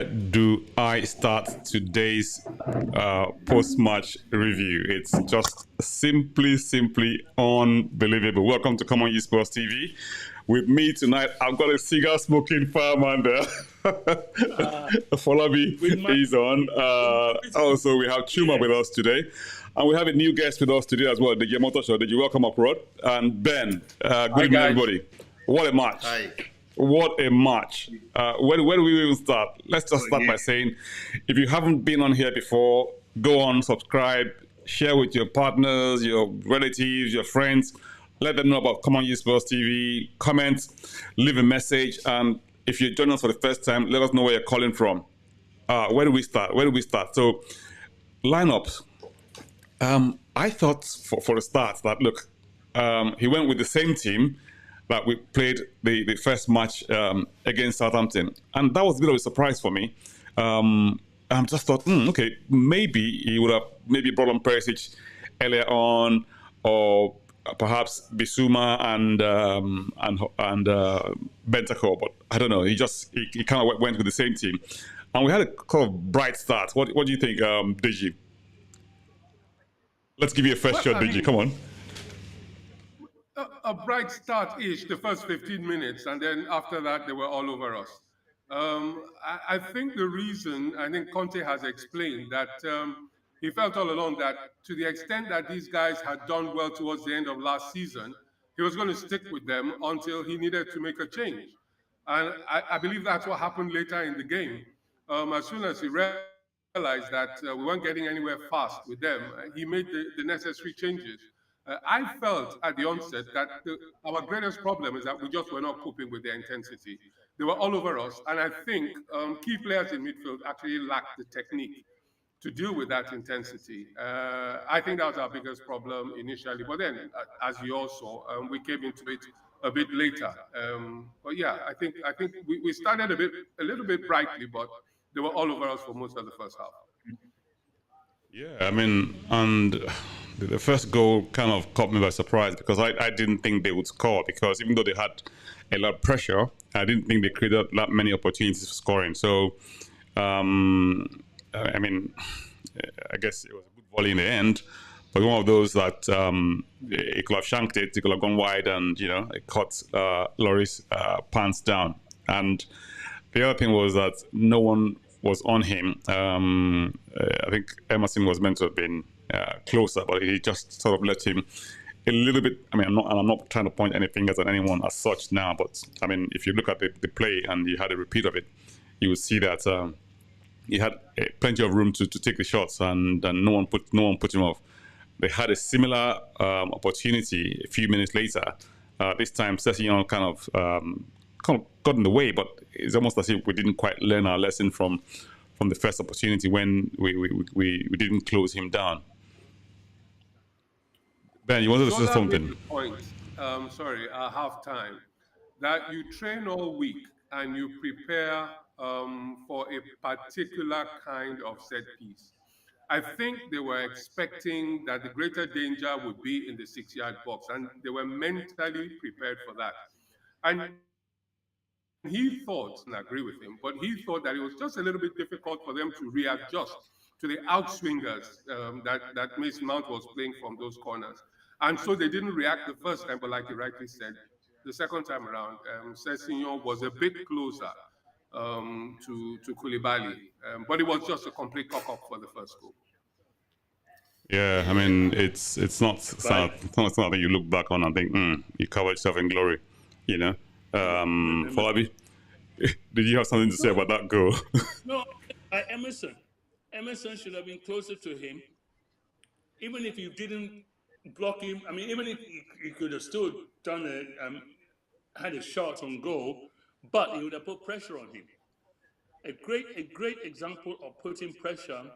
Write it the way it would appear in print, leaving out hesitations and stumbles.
do I start today's post-match review? It's just simply unbelievable. Welcome to Come On Spurs TV. With me tonight, I've got a cigar-smoking fireman there. Folabi is on. Also, we have Chuma with us today. And we have a new guest with us today as well, the Yamoto Show. Did you welcome up, Rod? And Ben. Good evening, everybody. What a match. Hi. What a match. Where do we even start? Let's just start by saying, if you haven't been on here before, go on, subscribe, share with your partners, your relatives, your friends. Let them know about Come On Spurs TV. Comment, leave a message. And if you're joining us for the first time, let us know where you're calling from. Where do we start? So, lineups. I thought for the start that, look, he went with the same team that we played the first match against Southampton. And that was a bit of a surprise for me. I just thought, okay, maybe he would have brought on Perisic earlier on, or perhaps Bissouma and Bentancur, but I don't know. He kind of went with the same team. And we had a kind of bright start. What do you think, Deji? Let's give you a first shot, Deji. Come on. A bright start-ish, the first 15 minutes, and then after that, they were all over us. I think the reason, I think Conte has explained that he felt all along that to the extent that these guys had done well towards the end of last season, he was going to stick with them until he needed to make a change. And I believe that's what happened later in the game. As soon as he realized that we weren't getting anywhere fast with them, he made the necessary changes. I felt at the onset that our greatest problem is that we just were not coping with their intensity. They were all over us, and I think key players in midfield actually lacked the technique to deal with that intensity. I think that was our biggest problem initially, but then, as you all saw, we came into it a bit later. But yeah, I think we started a little bit brightly, but they were all over us for most of the first half. Yeah, I mean, and the first goal kind of caught me by surprise because I didn't think they would score, because even though they had a lot of pressure, I didn't think they created that many opportunities for scoring. So, I mean, I guess it was a good volley in the end, but one of those that it could have shanked it could have gone wide, and it caught Lloris pants down. And the other thing was that no one was on him. I think Emerson was meant to have been closer, but he just sort of let him a little bit. I mean, I'm not trying to point any fingers at anyone as such now, but I mean, if you look at the play and you had a repeat of it, you would see that he had plenty of room to take the shots, and no one put him off. They had a similar opportunity a few minutes later. This time, Sessegnon kind of got in the way, but it's almost as if we didn't quite learn our lesson from the first opportunity when we didn't close him down. Ben, you wanted to say something? Point, half time, that you train all week and you prepare for a particular kind of set piece. I think they were expecting that the greater danger would be in the 6-yard box, and they were mentally prepared for that. And he thought, and I agree with him, but he thought that it was just a little bit difficult for them to readjust to the outswingers that Mason Mount was playing from those corners. And so they didn't react the first time, but like you rightly said, the second time around, Sessegnon was a bit closer to Koulibaly. But it was just a complete cock-up for the first goal. Yeah, I mean, it's not something you look back on and think, you covered yourself in glory, Folabi, did you have something to say about that goal? No, Emerson should have been closer to him. Even if you didn't block him, I mean, even if he could have still had a shot on goal, but he would have put pressure on him. A great example of putting pressure